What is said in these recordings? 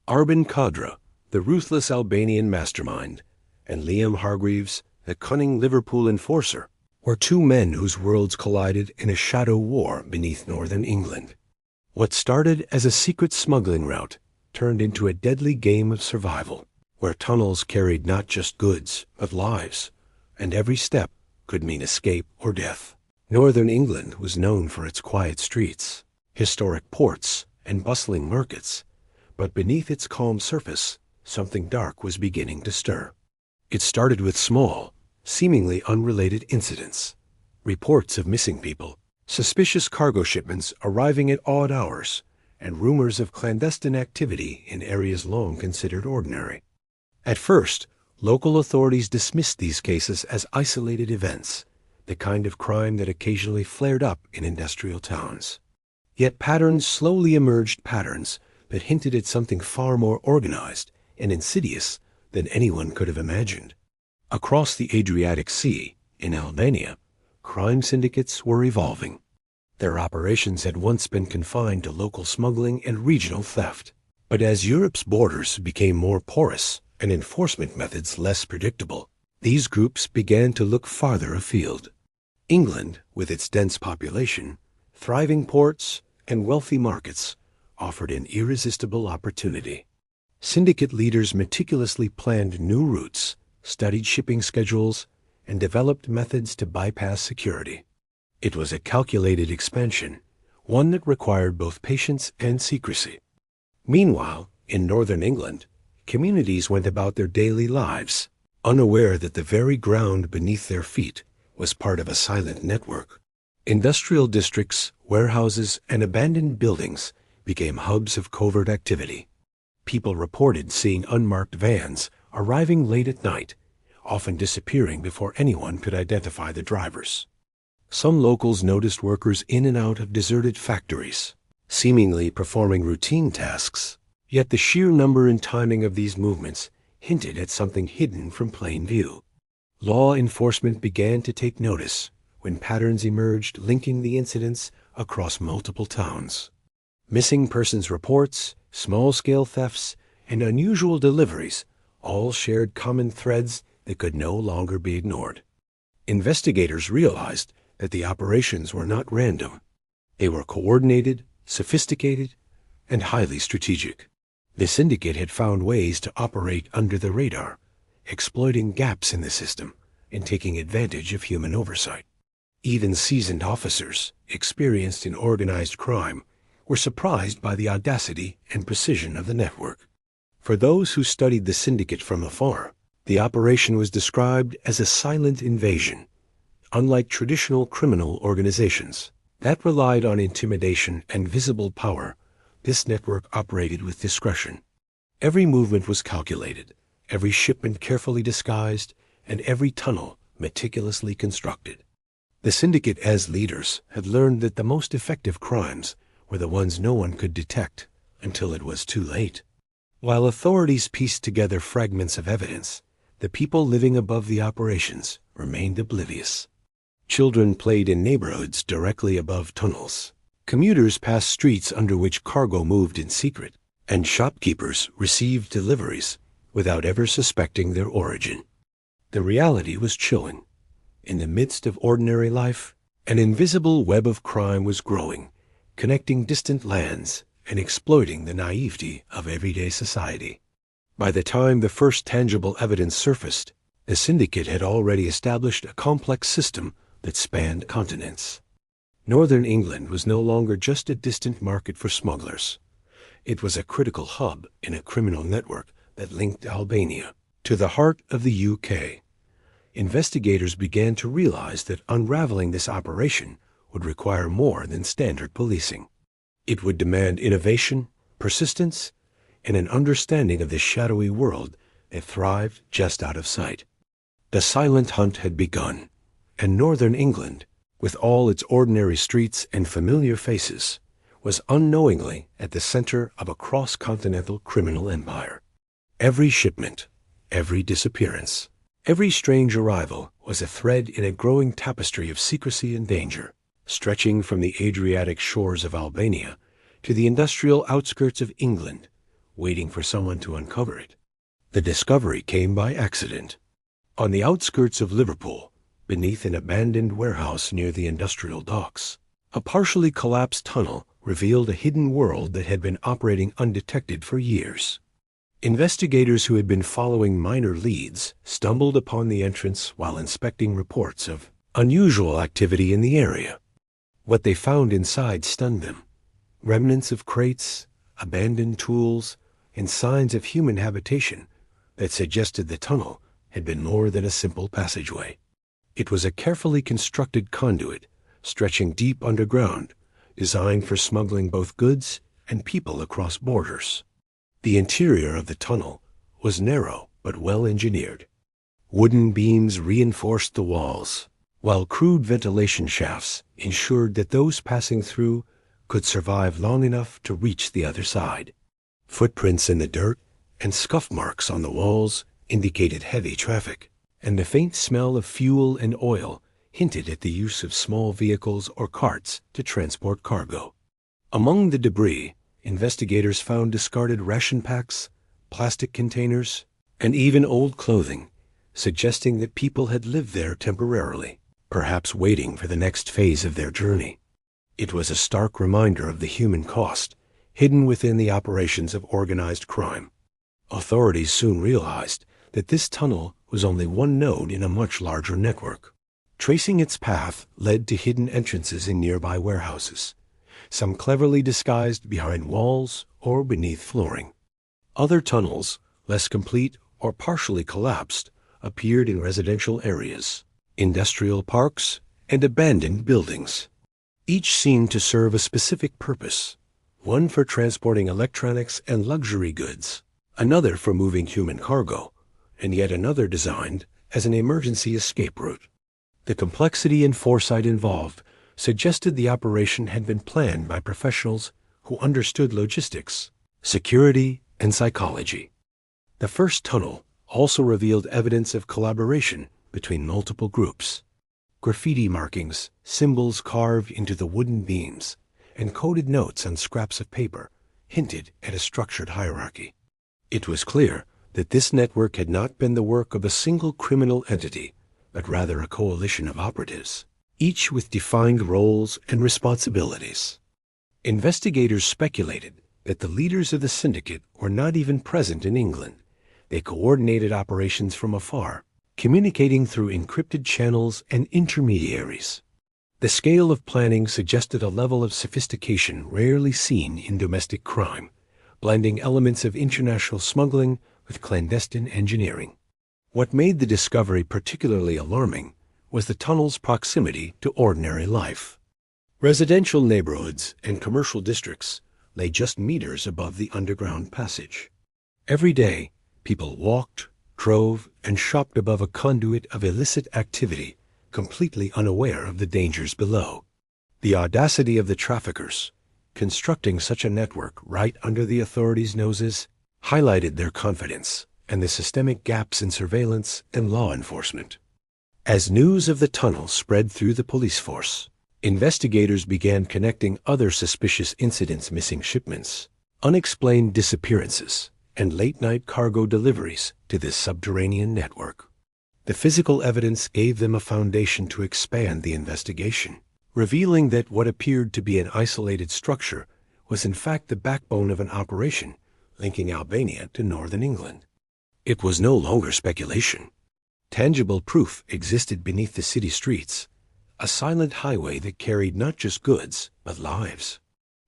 Arben Kodra, the ruthless Albanian mastermind, and Liam Hargreaves, the cunning Liverpool enforcer, were two men whose worlds collided in a shadow war beneath northern England. What started as a secret smuggling route turned into a deadly game of survival, where tunnels carried not just goods, but lives, and every step could mean escape or death. Northern England was known for its quiet streets, historic ports, and bustling markets, but beneath its calm surface, something dark was beginning to stir. It started with small, seemingly unrelated incidents, reports of missing people, suspicious cargo shipments arriving at odd hours, and rumors of clandestine activity in areas long considered ordinary. At first, local authorities dismissed these cases as isolated events, the kind of crime that occasionally flared up in industrial towns. Yet patterns slowly emerged, patterns that hinted at something far more organized and insidious than anyone could have imagined. Across the Adriatic Sea, in Albania, crime syndicates were evolving. Their operations had once been confined to local smuggling and regional theft. But as Europe's borders became more porous and enforcement methods less predictable, these groups began to look farther afield. England, with its dense population, thriving ports, and wealthy markets, offered an irresistible opportunity. Syndicate leaders meticulously planned new routes, studied shipping schedules, and developed methods to bypass security. It was a calculated expansion, one that required both patience and secrecy. Meanwhile, in northern England, communities went about their daily lives, unaware that the very ground beneath their feet was part of a silent network. Industrial districts, warehouses, and abandoned buildings became hubs of covert activity. People reported seeing unmarked vans arriving late at night, often disappearing before anyone could identify the drivers. Some locals noticed workers in and out of deserted factories, seemingly performing routine tasks, yet the sheer number and timing of these movements hinted at something hidden from plain view. Law enforcement began to take notice when patterns emerged linking the incidents across multiple towns. Missing persons reports, small-scale thefts, and unusual deliveries all shared common threads that could no longer be ignored. Investigators realized that the operations were not random. They were coordinated, sophisticated, and highly strategic. The syndicate had found ways to operate under the radar, exploiting gaps in the system and taking advantage of human oversight. Even seasoned officers, experienced in organized crime, were surprised by the audacity and precision of the network. For those who studied the syndicate from afar, the operation was described as a silent invasion. Unlike traditional criminal organizations that relied on intimidation and visible power, this network operated with discretion. Every movement was calculated, every shipment carefully disguised, and every tunnel meticulously constructed. The syndicate, as leaders, had learned that the most effective crimes were the ones no one could detect until it was too late. While authorities pieced together fragments of evidence, the people living above the operations remained oblivious. Children played in neighborhoods directly above tunnels. Commuters passed streets under which cargo moved in secret, and shopkeepers received deliveries without ever suspecting their origin. The reality was chilling. In the midst of ordinary life, an invisible web of crime was growing, connecting distant lands and exploiting the naivety of everyday society. By the time the first tangible evidence surfaced, the syndicate had already established a complex system that spanned continents. Northern England was no longer just a distant market for smugglers. It was a critical hub in a criminal network that linked Albania to the heart of the UK. Investigators began to realize that unraveling this operation would require more than standard policing. It would demand innovation, persistence, and an understanding of the shadowy world that thrived just out of sight. The silent hunt had begun, and northern England, with all its ordinary streets and familiar faces, was unknowingly at the center of a cross-continental criminal empire. Every shipment, every disappearance, every strange arrival was a thread in a growing tapestry of secrecy and danger, stretching from the Adriatic shores of Albania to the industrial outskirts of England, waiting for someone to uncover it. The discovery came by accident. On the outskirts of Liverpool, beneath an abandoned warehouse near the industrial docks, a partially collapsed tunnel revealed a hidden world that had been operating undetected for years. Investigators who had been following minor leads stumbled upon the entrance while inspecting reports of unusual activity in the area. What they found inside stunned them. Remnants of crates, abandoned tools, and signs of human habitation that suggested the tunnel had been more than a simple passageway. It was a carefully constructed conduit stretching deep underground, designed for smuggling both goods and people across borders. The interior of the tunnel was narrow but well engineered. Wooden beams reinforced the walls, while crude ventilation shafts ensured that those passing through could survive long enough to reach the other side. Footprints in the dirt and scuff marks on the walls indicated heavy traffic, and the faint smell of fuel and oil hinted at the use of small vehicles or carts to transport cargo. Among the debris, investigators found discarded ration packs, plastic containers, and even old clothing, suggesting that people had lived there temporarily, perhaps waiting for the next phase of their journey. It was a stark reminder of the human cost hidden within the operations of organized crime. Authorities soon realized that this tunnel was only one node in a much larger network. Tracing its path led to hidden entrances in nearby warehouses, some cleverly disguised behind walls or beneath flooring. Other tunnels, less complete or partially collapsed, appeared in residential areas, industrial parks, and abandoned buildings. Each seemed to serve a specific purpose, one for transporting electronics and luxury goods, another for moving human cargo, and yet another designed as an emergency escape route. The complexity and foresight involved suggested the operation had been planned by professionals who understood logistics, security, and psychology. The first tunnel also revealed evidence of collaboration between multiple groups. Graffiti markings, symbols carved into the wooden beams, and coded notes on scraps of paper hinted at a structured hierarchy. It was clear that this network had not been the work of a single criminal entity, but rather a coalition of operatives, each with defined roles and responsibilities. Investigators speculated that the leaders of the syndicate were not even present in England. They coordinated operations from afar, communicating through encrypted channels and intermediaries. The scale of planning suggested a level of sophistication rarely seen in domestic crime, blending elements of international smuggling with clandestine engineering. What made the discovery particularly alarming was the tunnel's proximity to ordinary life. Residential neighborhoods and commercial districts lay just meters above the underground passage. Every day, people walked, drove, and shopped above a conduit of illicit activity, completely unaware of the dangers below. The audacity of the traffickers, constructing such a network right under the authorities' noses, highlighted their confidence and the systemic gaps in surveillance and law enforcement. As news of the tunnel spread through the police force, investigators began connecting other suspicious incidents: missing shipments, unexplained disappearances, and late-night cargo deliveries to this subterranean network. The physical evidence gave them a foundation to expand the investigation, revealing that what appeared to be an isolated structure was in fact the backbone of an operation linking Albania to northern England. It was no longer speculation. Tangible proof existed beneath the city streets, a silent highway that carried not just goods, but lives.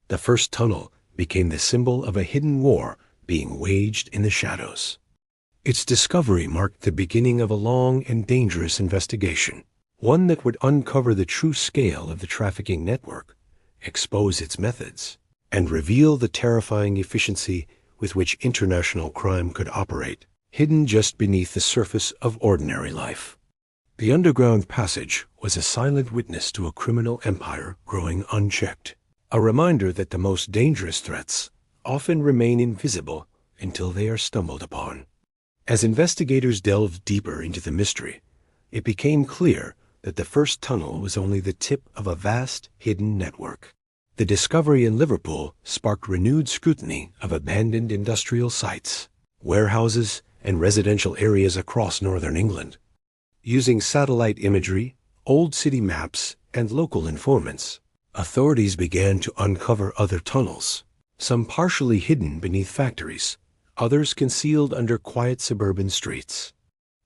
The first tunnel became the symbol of a hidden war being waged in the shadows. Its discovery marked the beginning of a long and dangerous investigation, one that would uncover the true scale of the trafficking network, expose its methods, and reveal the terrifying efficiency with which international crime could operate, hidden just beneath the surface of ordinary life. The underground passage was a silent witness to a criminal empire growing unchecked, a reminder that the most dangerous threats often remain invisible until they are stumbled upon. As investigators delved deeper into the mystery, it became clear that the first tunnel was only the tip of a vast hidden network. The discovery in Liverpool sparked renewed scrutiny of abandoned industrial sites, warehouses, and residential areas across northern England. Using satellite imagery, old city maps, and local informants, authorities began to uncover other tunnels, some partially hidden beneath factories, others concealed under quiet suburban streets.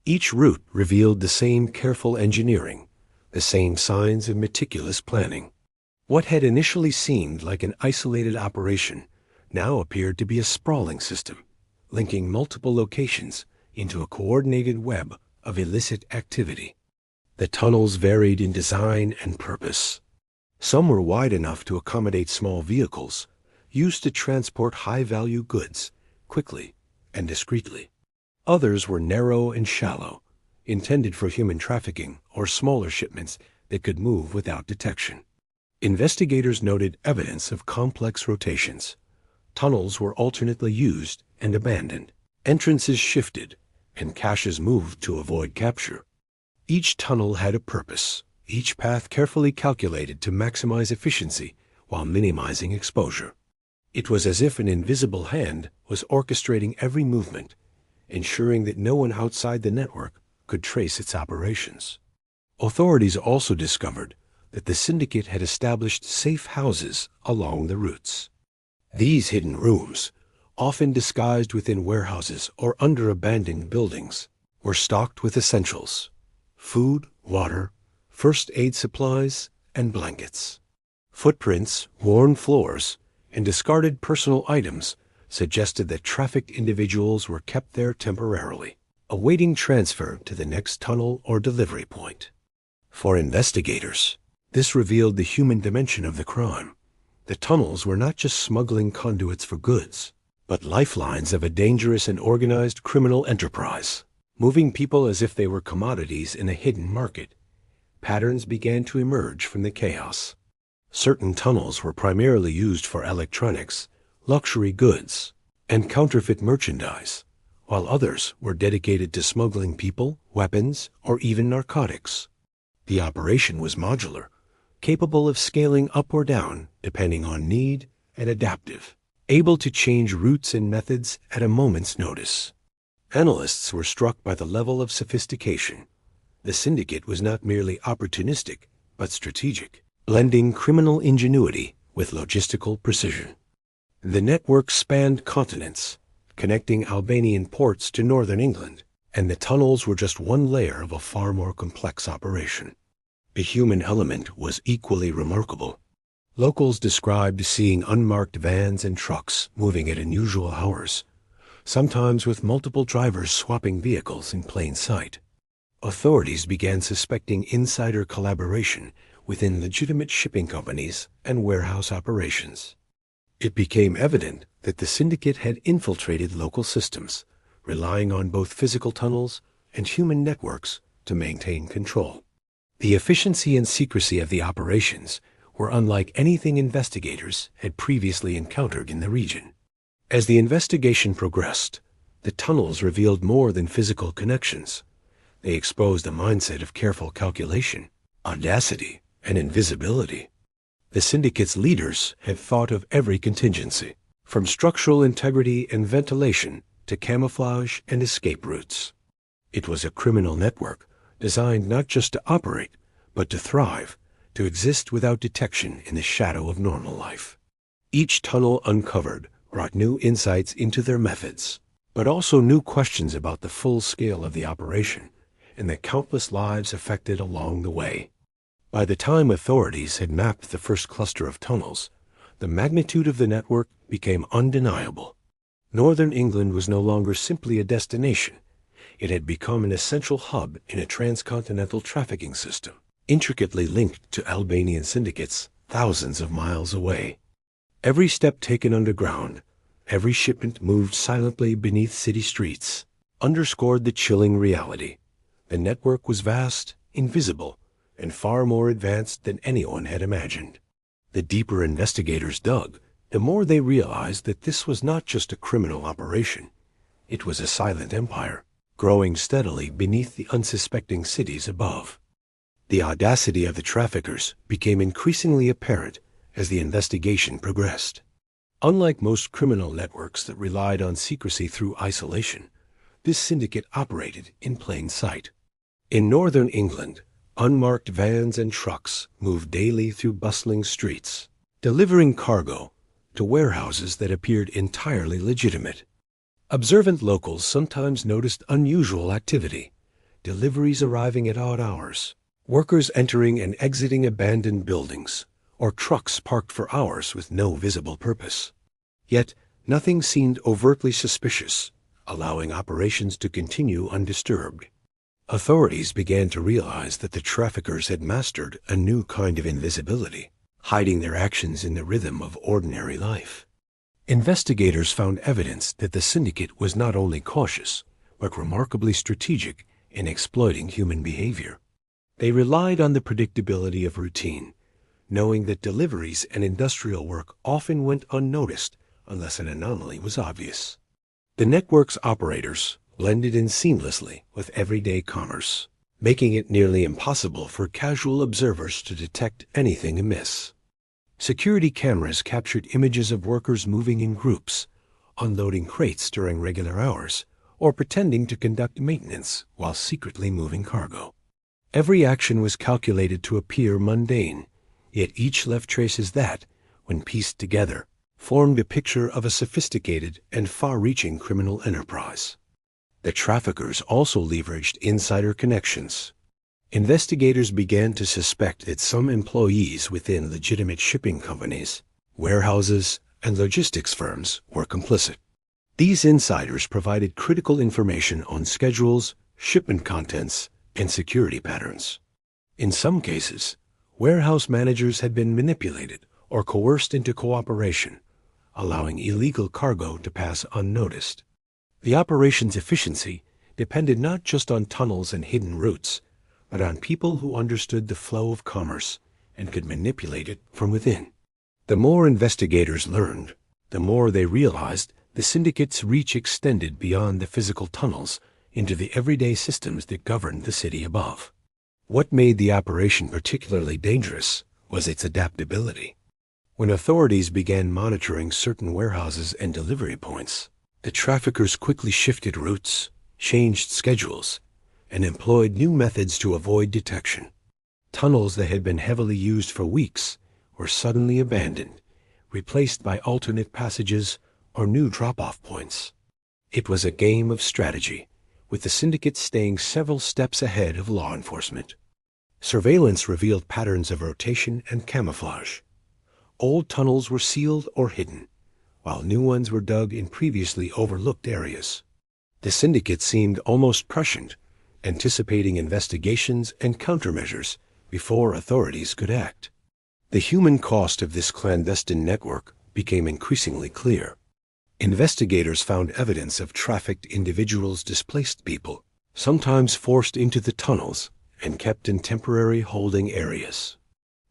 Each route revealed the same careful engineering, the same signs of meticulous planning. What had initially seemed like an isolated operation now appeared to be a sprawling system, linking multiple locations into a coordinated web of illicit activity. The tunnels varied in design and purpose. Some were wide enough to accommodate small vehicles, used to transport high-value goods quickly and discreetly. Others were narrow and shallow, intended for human trafficking or smaller shipments that could move without detection. Investigators noted evidence of complex rotations. Tunnels were alternately used and abandoned. Entrances shifted, and caches moved to avoid capture. Each tunnel had a purpose, each path carefully calculated to maximize efficiency while minimizing exposure. It was as if an invisible hand was orchestrating every movement, ensuring that no one outside the network could trace its operations. Authorities also discovered that the syndicate had established safe houses along the routes. These hidden rooms, often disguised within warehouses or under abandoned buildings, were stocked with essentials: food, water, first aid supplies, and blankets. Footprints, worn floors, and discarded personal items suggested that trafficked individuals were kept there temporarily, awaiting transfer to the next tunnel or delivery point. For investigators, this revealed the human dimension of the crime. The tunnels were not just smuggling conduits for goods, but lifelines of a dangerous and organized criminal enterprise, moving people as if they were commodities in a hidden market. Patterns began to emerge from the chaos. Certain tunnels were primarily used for electronics, luxury goods, and counterfeit merchandise, while others were dedicated to smuggling people, weapons, or even narcotics. The operation was modular, capable of scaling up or down depending on need, and adaptive, able to change routes and methods at a moment's notice. Analysts were struck by the level of sophistication. The syndicate was not merely opportunistic, but strategic, blending criminal ingenuity with logistical precision. The network spanned continents, connecting Albanian ports to northern England, and the tunnels were just one layer of a far more complex operation. The human element was equally remarkable. Locals described seeing unmarked vans and trucks moving at unusual hours, sometimes with multiple drivers swapping vehicles in plain sight. Authorities began suspecting insider collaboration within legitimate shipping companies and warehouse operations. It became evident that the syndicate had infiltrated local systems, relying on both physical tunnels and human networks to maintain control. The efficiency and secrecy of the operations were unlike anything investigators had previously encountered in the region. As the investigation progressed, the tunnels revealed more than physical connections. They exposed a mindset of careful calculation, audacity, and invisibility. The syndicate's leaders had thought of every contingency, from structural integrity and ventilation to camouflage and escape routes. It was a criminal network designed not just to operate, but to thrive, to exist without detection in the shadow of normal life. Each tunnel uncovered brought new insights into their methods, but also new questions about the full scale of the operation and the countless lives affected along the way. By the time authorities had mapped the first cluster of tunnels, the magnitude of the network became undeniable. Northern England was no longer simply a destination. It had become an essential hub in a transcontinental trafficking system, intricately linked to Albanian syndicates thousands of miles away. Every step taken underground, every shipment moved silently beneath city streets, underscored the chilling reality. The network was vast, invisible, and far more advanced than anyone had imagined. The deeper investigators dug, the more they realized that this was not just a criminal operation. It was a silent empire, growing steadily beneath the unsuspecting cities above. The audacity of the traffickers became increasingly apparent as the investigation progressed. Unlike most criminal networks that relied on secrecy through isolation, this syndicate operated in plain sight. In northern England, unmarked vans and trucks moved daily through bustling streets, delivering cargo to warehouses that appeared entirely legitimate. Observant locals sometimes noticed unusual activity, deliveries arriving at odd hours, workers entering and exiting abandoned buildings, or trucks parked for hours with no visible purpose. Yet nothing seemed overtly suspicious, allowing operations to continue undisturbed. Authorities began to realize that the traffickers had mastered a new kind of invisibility, hiding their actions in the rhythm of ordinary life. Investigators found evidence that the syndicate was not only cautious, but remarkably strategic in exploiting human behavior. They relied on the predictability of routine, knowing that deliveries and industrial work often went unnoticed unless an anomaly was obvious. The network's operators blended in seamlessly with everyday commerce, making it nearly impossible for casual observers to detect anything amiss. Security cameras captured images of workers moving in groups, unloading crates during regular hours, or pretending to conduct maintenance while secretly moving cargo. Every action was calculated to appear mundane, yet each left traces that, when pieced together, formed a picture of a sophisticated and far-reaching criminal enterprise. The traffickers also leveraged insider connections. Investigators began to suspect that some employees within legitimate shipping companies, warehouses, and logistics firms were complicit. These insiders provided critical information on schedules, shipment contents, and security patterns. In some cases, warehouse managers had been manipulated or coerced into cooperation, allowing illegal cargo to pass unnoticed. The operation's efficiency depended not just on tunnels and hidden routes, but on people who understood the flow of commerce and could manipulate it from within. The more investigators learned, the more they realized the syndicate's reach extended beyond the physical tunnels into the everyday systems that governed the city above. What made the operation particularly dangerous was its adaptability. When authorities began monitoring certain warehouses and delivery points, the traffickers quickly shifted routes, changed schedules, and employed new methods to avoid detection. Tunnels that had been heavily used for weeks were suddenly abandoned, replaced by alternate passages or new drop-off points. It was a game of strategy, with the syndicate staying several steps ahead of law enforcement. Surveillance revealed patterns of rotation and camouflage. Old tunnels were sealed or hidden, while new ones were dug in previously overlooked areas. The syndicate seemed almost prescient, anticipating investigations and countermeasures before authorities could act. The human cost of this clandestine network became increasingly clear. Investigators found evidence of trafficked individuals, displaced people, sometimes forced into the tunnels and kept in temporary holding areas.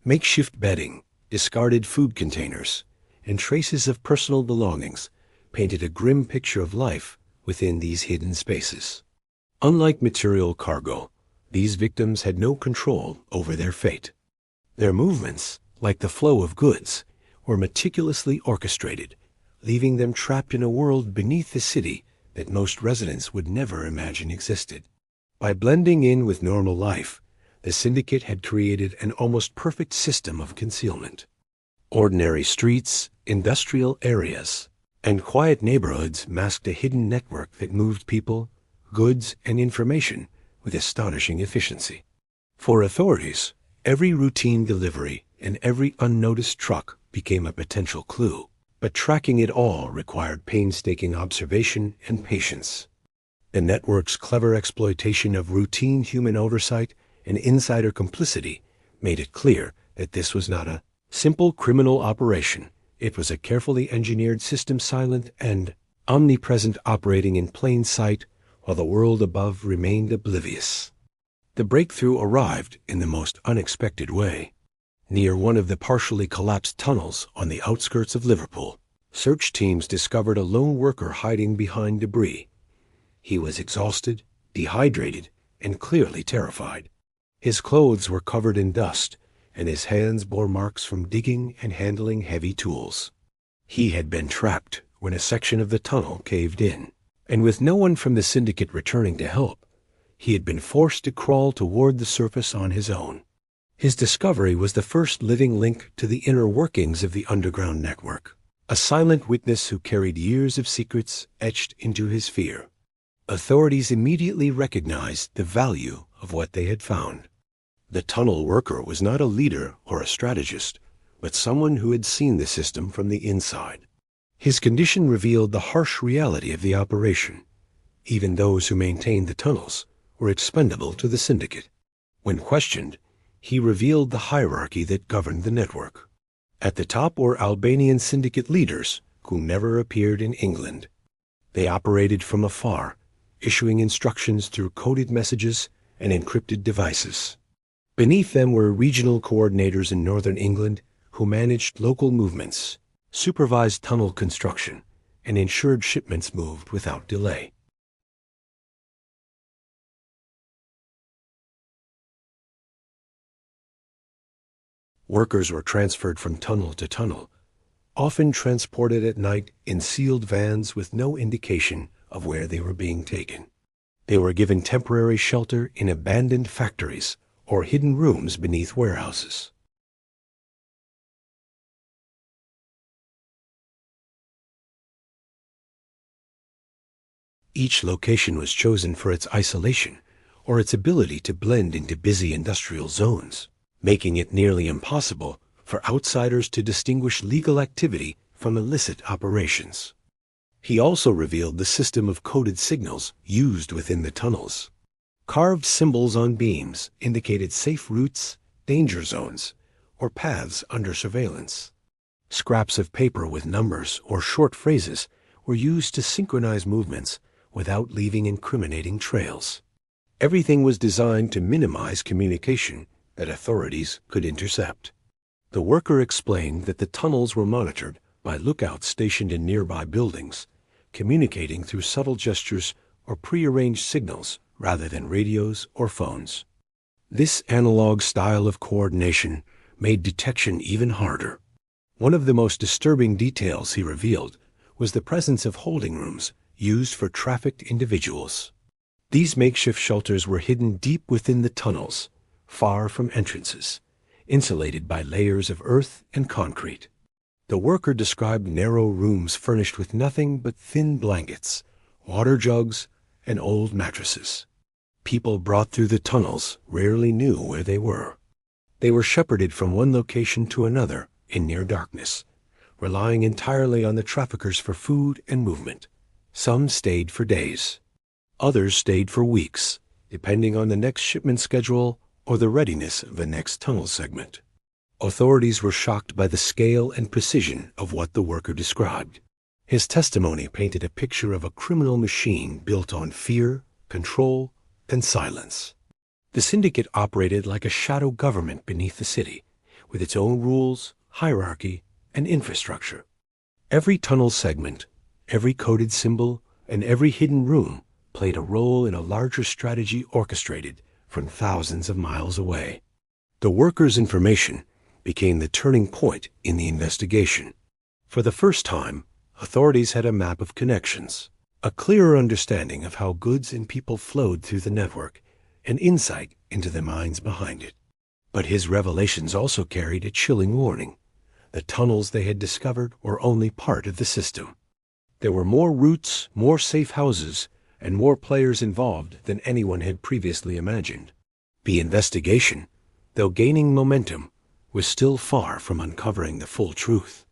Makeshift bedding, discarded food containers, and traces of personal belongings painted a grim picture of life within these hidden spaces. Unlike material cargo, these victims had no control over their fate. Their movements, like the flow of goods, were meticulously orchestrated, leaving them trapped in a world beneath the city that most residents would never imagine existed. By blending in with normal life, the syndicate had created an almost perfect system of concealment. Ordinary streets, industrial areas, and quiet neighborhoods masked a hidden network that moved people, goods, and information with astonishing efficiency. For authorities, every routine delivery and every unnoticed truck became a potential clue, but tracking it all required painstaking observation and patience. The network's clever exploitation of routine human oversight and insider complicity made it clear that this was not a simple criminal operation. It was a carefully engineered system, silent and omnipresent, operating in plain sight while the world above remained oblivious. The breakthrough arrived in the most unexpected way. Near one of the partially collapsed tunnels on the outskirts of Liverpool, search teams discovered a lone worker hiding behind debris. He was exhausted, dehydrated, and clearly terrified. His clothes were covered in dust, and his hands bore marks from digging and handling heavy tools. He had been trapped when a section of the tunnel caved in, and with no one from the syndicate returning to help, he had been forced to crawl toward the surface on his own. His discovery was the first living link to the inner workings of the underground network, a silent witness who carried years of secrets etched into his fear. Authorities immediately recognized the value of what they had found. The tunnel worker was not a leader or a strategist, but someone who had seen the system from the inside. His condition revealed the harsh reality of the operation. Even those who maintained the tunnels were expendable to the syndicate. When questioned, he revealed the hierarchy that governed the network. At the top were Albanian syndicate leaders who never appeared in England. They operated from afar, issuing instructions through coded messages and encrypted devices. Beneath them were regional coordinators in northern England who managed local movements, supervised tunnel construction, and ensured shipments moved without delay. Workers were transferred from tunnel to tunnel, often transported at night in sealed vans with no indication of where they were being taken. They were given temporary shelter in abandoned factories or hidden rooms beneath warehouses. Each location was chosen for its isolation or its ability to blend into busy industrial zones, making it nearly impossible for outsiders to distinguish legal activity from illicit operations. He also revealed the system of coded signals used within the tunnels. Carved symbols on beams indicated safe routes, danger zones, or paths under surveillance. Scraps of paper with numbers or short phrases were used to synchronize movements without leaving incriminating trails. Everything was designed to minimize communication that authorities could intercept. The worker explained that the tunnels were monitored by lookouts stationed in nearby buildings, communicating through subtle gestures or prearranged signals rather than radios or phones. This analog style of coordination made detection even harder. One of the most disturbing details he revealed was the presence of holding rooms used for trafficked individuals. These makeshift shelters were hidden deep within the tunnels, far from entrances, insulated by layers of earth and concrete. The worker described narrow rooms furnished with nothing but thin blankets, water jugs, and old mattresses. People brought through the tunnels rarely knew where they were. They were shepherded from one location to another in near darkness, relying entirely on the traffickers for food and movement. Some stayed for days. Others stayed for weeks, depending on the next shipment schedule or the readiness of the next tunnel segment. Authorities were shocked by the scale and precision of what the worker described. His testimony painted a picture of a criminal machine built on fear, control, and silence. The syndicate operated like a shadow government beneath the city, with its own rules, hierarchy, and infrastructure. Every tunnel segment, every coded symbol, and every hidden room played a role in a larger strategy orchestrated from thousands of miles away. The workers' information became the turning point in the investigation. For the first time, authorities had a map of connections, a clearer understanding of how goods and people flowed through the network, and insight into the minds behind it. But his revelations also carried a chilling warning. The tunnels they had discovered were only part of the system. There were more routes, more safe houses, and more players involved than anyone had previously imagined. The investigation, though gaining momentum, was still far from uncovering the full truth.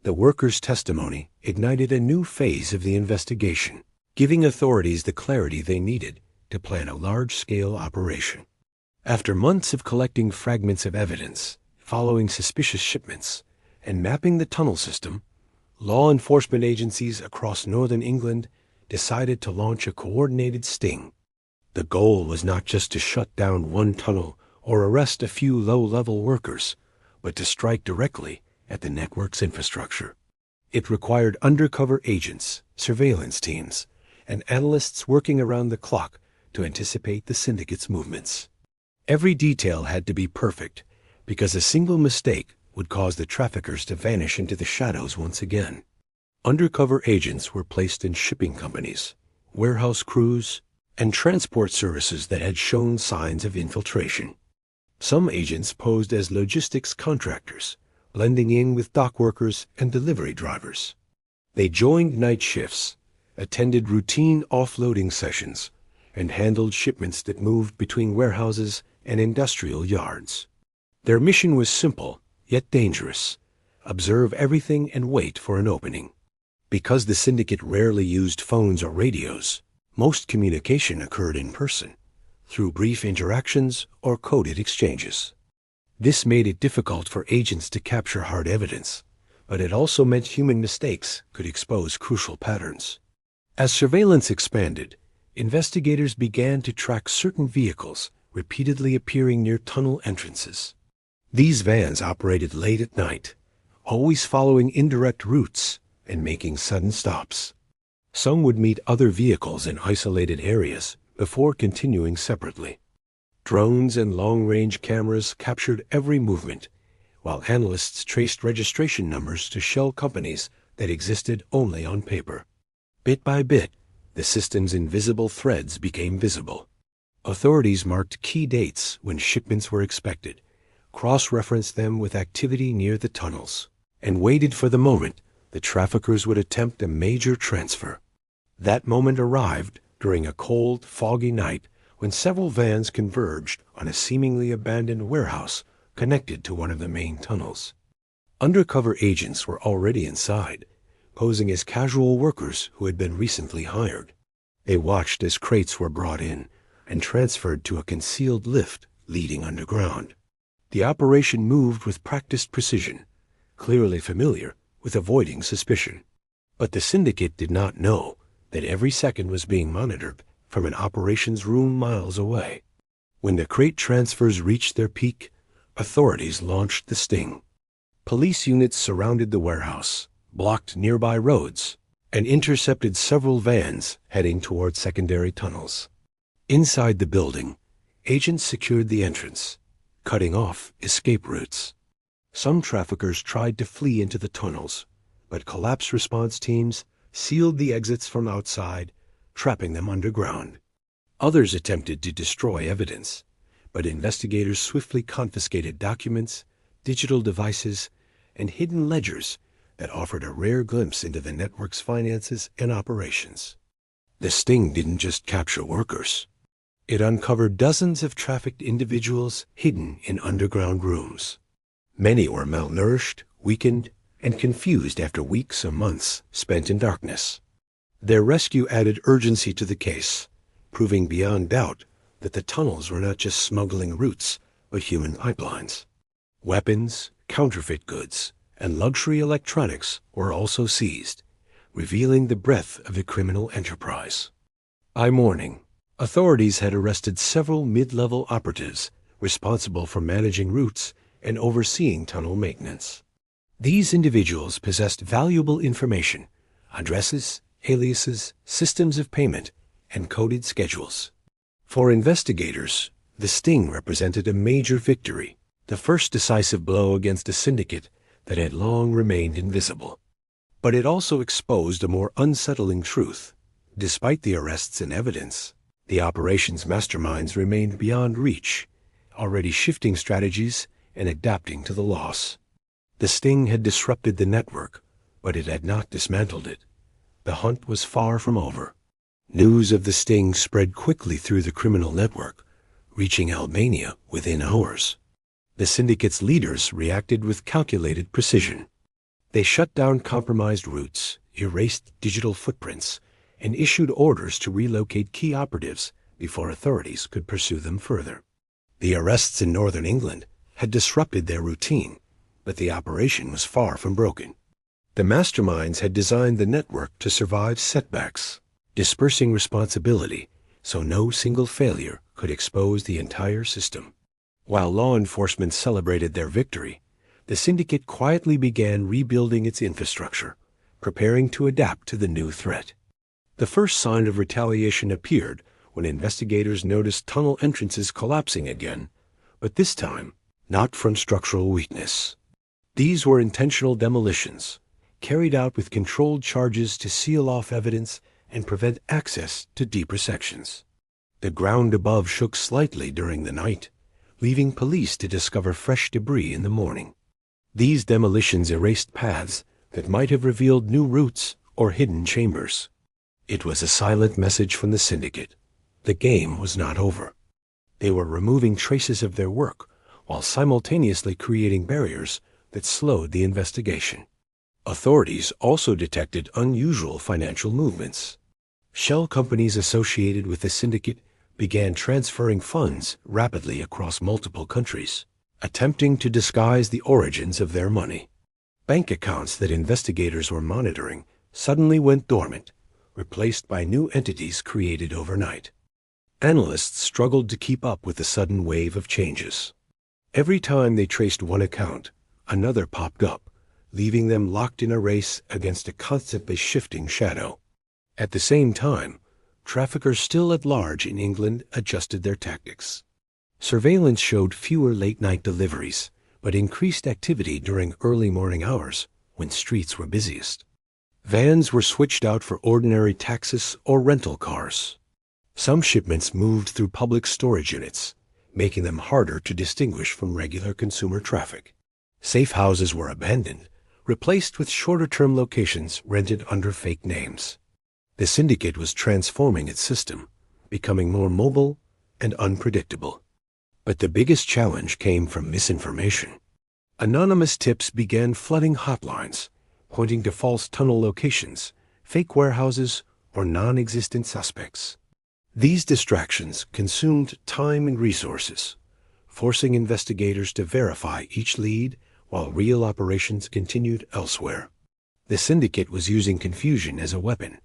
The workers' testimony ignited a new phase of the investigation, giving authorities the clarity they needed to plan a large-scale operation. After months of collecting fragments of evidence, following suspicious shipments, and mapping the tunnel system, law enforcement agencies across northern England decided to launch a coordinated sting. The goal was not just to shut down one tunnel or arrest a few low-level workers, but to strike directly at the network's infrastructure. It required undercover agents, surveillance teams, and analysts working around the clock to anticipate the syndicate's movements. Every detail had to be perfect, because a single mistake would cause the traffickers to vanish into the shadows once again. Undercover agents were placed in shipping companies, warehouse crews, and transport services that had shown signs of infiltration. Some agents posed as logistics contractors, blending in with dock workers and delivery drivers. They joined night shifts, attended routine offloading sessions, and handled shipments that moved between warehouses and industrial yards. Their mission was simple, yet dangerous: observe everything and wait for an opening. Because the syndicate rarely used phones or radios, most communication occurred in person, through brief interactions or coded exchanges. This made it difficult for agents to capture hard evidence, but it also meant human mistakes could expose crucial patterns. As surveillance expanded, investigators began to track certain vehicles repeatedly appearing near tunnel entrances. These vans operated late at night, always following indirect routes and making sudden stops. Some would meet other vehicles in isolated areas before continuing separately. Drones and long-range cameras captured every movement, while analysts traced registration numbers to shell companies that existed only on paper. Bit by bit, the system's invisible threads became visible. Authorities marked key dates when shipments were expected, cross-referenced them with activity near the tunnels, and waited for the moment the traffickers would attempt a major transfer. That moment arrived during a cold, foggy night when several vans converged on a seemingly abandoned warehouse connected to one of the main tunnels. Undercover agents were already inside, posing as casual workers who had been recently hired. They watched as crates were brought in and transferred to a concealed lift leading underground. The operation moved with practiced precision, clearly familiar with avoiding suspicion. But the syndicate did not know that every second was being monitored from an operations room miles away. When the crate transfers reached their peak, authorities launched the sting. Police units surrounded the warehouse, blocked nearby roads, and intercepted several vans heading toward secondary tunnels. Inside the building, agents secured the entrance, cutting off escape routes. Some traffickers tried to flee into the tunnels, but collapse response teams sealed the exits from outside, trapping them underground. Others attempted to destroy evidence, but investigators swiftly confiscated documents, digital devices, and hidden ledgers that offered a rare glimpse into the network's finances and operations. The sting didn't just capture workers. It uncovered dozens of trafficked individuals hidden in underground rooms. Many were malnourished, weakened, and confused after weeks or months spent in darkness. Their rescue added urgency to the case, proving beyond doubt that the tunnels were not just smuggling routes, but human pipelines. Weapons, counterfeit goods, and luxury electronics were also seized, revealing the breadth of the criminal enterprise. By morning, authorities had arrested several mid-level operatives responsible for managing routes and overseeing tunnel maintenance. These individuals possessed valuable information: addresses, aliases, systems of payment, and coded schedules. For investigators, the sting represented a major victory, the first decisive blow against a syndicate that had long remained invisible. But it also exposed a more unsettling truth. Despite the arrests and evidence, the operation's masterminds remained beyond reach, already shifting strategies and adapting to the loss. The sting had disrupted the network, but it had not dismantled it. The hunt was far from over. News of the sting spread quickly through the criminal network, reaching Albania within hours. The syndicate's leaders reacted with calculated precision. They shut down compromised routes, erased digital footprints, and issued orders to relocate key operatives before authorities could pursue them further. The arrests in northern England had disrupted their routine, but the operation was far from broken. The masterminds had designed the network to survive setbacks, dispersing responsibility so no single failure could expose the entire system. While law enforcement celebrated their victory, the syndicate quietly began rebuilding its infrastructure, preparing to adapt to the new threat. The first sign of retaliation appeared when investigators noticed tunnel entrances collapsing again, but this time not from structural weakness. These were intentional demolitions, carried out with controlled charges to seal off evidence and prevent access to deeper sections. The ground above shook slightly during the night, leaving police to discover fresh debris in the morning. These demolitions erased paths that might have revealed new routes or hidden chambers. It was a silent message from the syndicate. The game was not over. They were removing traces of their work while simultaneously creating barriers that slowed the investigation. Authorities also detected unusual financial movements. Shell companies associated with the syndicate began transferring funds rapidly across multiple countries, attempting to disguise the origins of their money. Bank accounts that investigators were monitoring suddenly went dormant, replaced by new entities created overnight. Analysts struggled to keep up with the sudden wave of changes. Every time they traced one account, another popped up, leaving them locked in a race against a constantly shifting shadow. At the same time, traffickers still at large in England adjusted their tactics. Surveillance showed fewer late-night deliveries, but increased activity during early morning hours when streets were busiest. Vans were switched out for ordinary taxis or rental cars. Some shipments moved through public storage units, making them harder to distinguish from regular consumer traffic. Safe houses were abandoned, replaced with shorter-term locations rented under fake names. The syndicate was transforming its system, becoming more mobile and unpredictable. But the biggest challenge came from misinformation. Anonymous tips began flooding hotlines, pointing to false tunnel locations, fake warehouses, or non-existent suspects. These distractions consumed time and resources, forcing investigators to verify each lead while real operations continued elsewhere. The syndicate was using confusion as a weapon,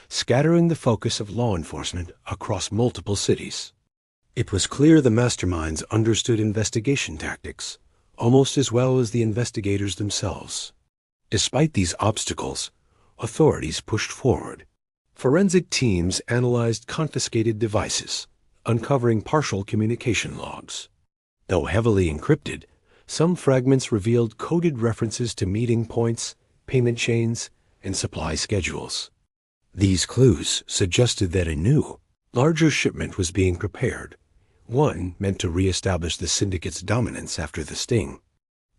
scattering the focus of law enforcement across multiple cities. It was clear the masterminds understood investigation tactics almost as well as the investigators themselves. Despite these obstacles, authorities pushed forward. Forensic teams analyzed confiscated devices, uncovering partial communication logs. Though heavily encrypted, some fragments revealed coded references to meeting points, payment chains, and supply schedules. These clues suggested that a new, larger shipment was being prepared, one meant to re-establish the syndicate's dominance after the sting.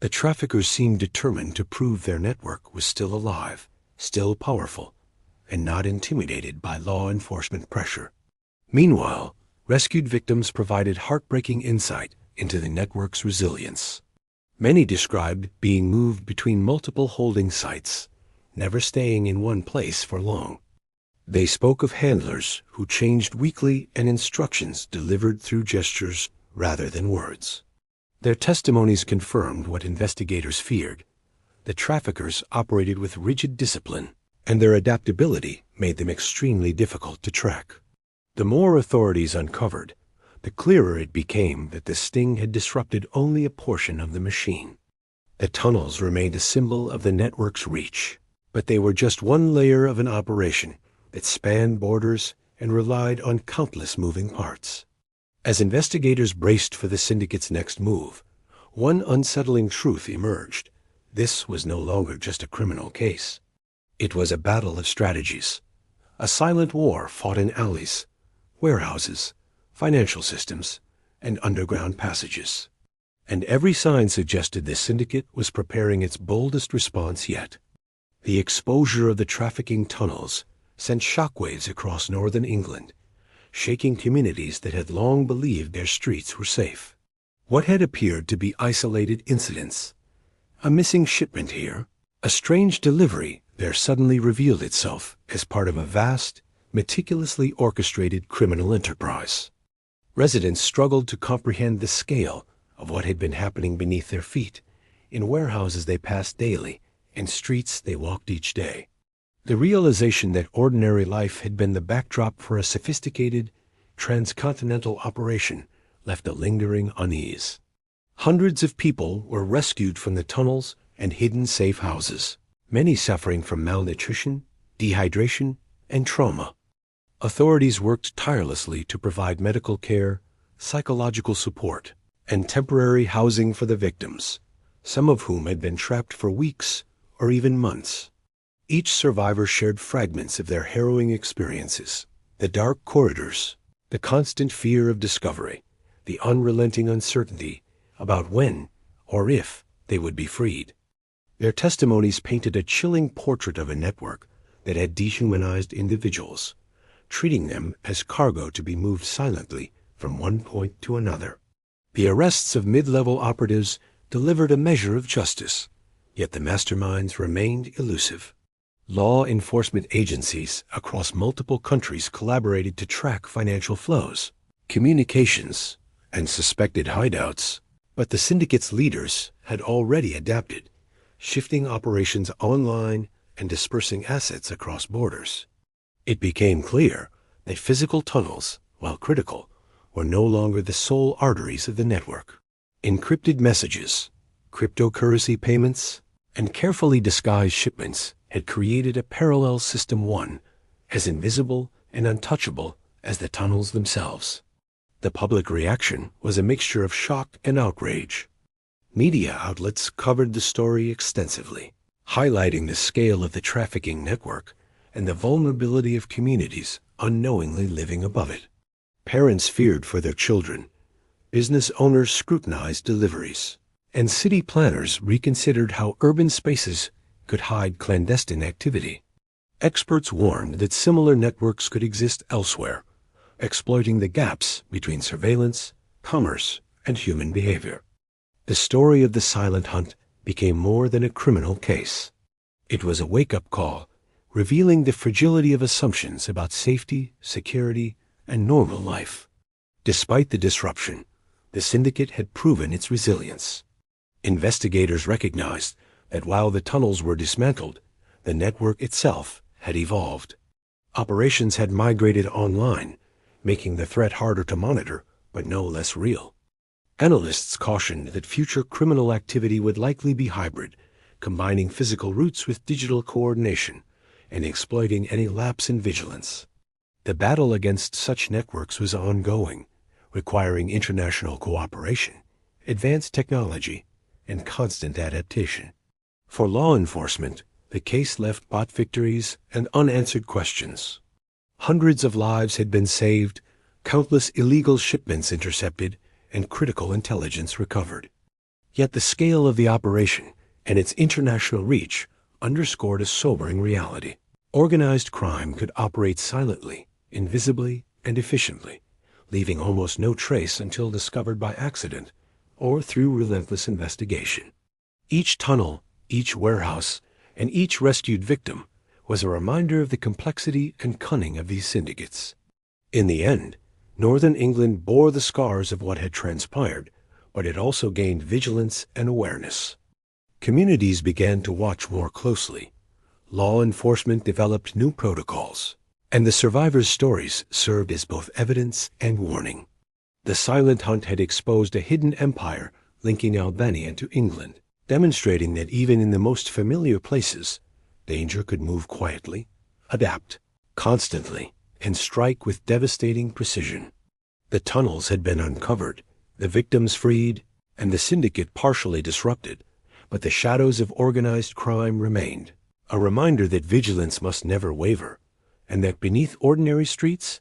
The traffickers seemed determined to prove their network was still alive, still powerful, and not intimidated by law enforcement pressure. Meanwhile, rescued victims provided heartbreaking insight into the network's resilience. Many described being moved between multiple holding sites, never staying in one place for long. They spoke of handlers who changed weekly and instructions delivered through gestures rather than words. Their testimonies confirmed what investigators feared. The traffickers operated with rigid discipline, and their adaptability made them extremely difficult to track. The more authorities uncovered, the clearer it became that the sting had disrupted only a portion of the machine. The tunnels remained a symbol of the network's reach, but they were just one layer of an operation that spanned borders and relied on countless moving parts. As investigators braced for the syndicate's next move, one unsettling truth emerged. This was no longer just a criminal case. It was a battle of strategies, a silent war fought in alleys, warehouses, financial systems, and underground passages. And every sign suggested the syndicate was preparing its boldest response yet. The exposure of the trafficking tunnels sent shockwaves across northern England, shaking communities that had long believed their streets were safe. What had appeared to be isolated incidents, a missing shipment here, a strange delivery, there suddenly revealed itself as part of a vast, meticulously orchestrated criminal enterprise. Residents struggled to comprehend the scale of what had been happening beneath their feet, in warehouses they passed daily and streets they walked each day. The realization that ordinary life had been the backdrop for a sophisticated, transcontinental operation left a lingering unease. Hundreds of people were rescued from the tunnels and hidden safe houses, many suffering from malnutrition, dehydration, and trauma. Authorities worked tirelessly to provide medical care, psychological support, and temporary housing for the victims, some of whom had been trapped for weeks or even months. Each survivor shared fragments of their harrowing experiences, the dark corridors, the constant fear of discovery, the unrelenting uncertainty about when or if they would be freed. Their testimonies painted a chilling portrait of a network that had dehumanized individuals, treating them as cargo to be moved silently from one point to another. The arrests of mid-level operatives delivered a measure of justice, yet the masterminds remained elusive. Law enforcement agencies across multiple countries collaborated to track financial flows, communications, and suspected hideouts, but the syndicate's leaders had already adapted, shifting operations online and dispersing assets across borders. It became clear that physical tunnels, while critical, were no longer the sole arteries of the network. Encrypted messages, cryptocurrency payments, and carefully disguised shipments had created a parallel system one as invisible and untouchable as the tunnels themselves. The public reaction was a mixture of shock and outrage. Media outlets covered the story extensively, highlighting the scale of the trafficking network and the vulnerability of communities unknowingly living above it. Parents feared for their children, business owners scrutinized deliveries, and city planners reconsidered how urban spaces could hide clandestine activity. Experts warned that similar networks could exist elsewhere, exploiting the gaps between surveillance, commerce, and human behavior. The story of the silent hunt became more than a criminal case. It was a wake-up call, revealing the fragility of assumptions about safety, security, and normal life. Despite the disruption, the syndicate had proven its resilience. Investigators recognized that while the tunnels were dismantled, the network itself had evolved. Operations had migrated online, making the threat harder to monitor, but no less real. Analysts cautioned that future criminal activity would likely be hybrid, combining physical routes with digital coordination and exploiting any lapse in vigilance. The battle against such networks was ongoing, requiring international cooperation, advanced technology, and constant adaptation. For law enforcement, the case left bought victories and unanswered questions. Hundreds of lives had been saved, countless illegal shipments intercepted, and critical intelligence recovered. Yet the scale of the operation and its international reach underscored a sobering reality. Organized crime could operate silently, invisibly, and efficiently, leaving almost no trace until discovered by accident or through relentless investigation. Each tunnel, each warehouse, and each rescued victim was a reminder of the complexity and cunning of these syndicates. In the end, Northern England bore the scars of what had transpired, but it also gained vigilance and awareness. Communities began to watch more closely. Law enforcement developed new protocols, and the survivors' stories served as both evidence and warning. The silent hunt had exposed a hidden empire linking Albania to England, demonstrating that even in the most familiar places, danger could move quietly, adapt, constantly, and strike with devastating precision. The tunnels had been uncovered, the victims freed, and the syndicate partially disrupted, but the shadows of organized crime remained, a reminder that vigilance must never waver, and that beneath ordinary streets,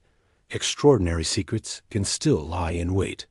extraordinary secrets can still lie in wait.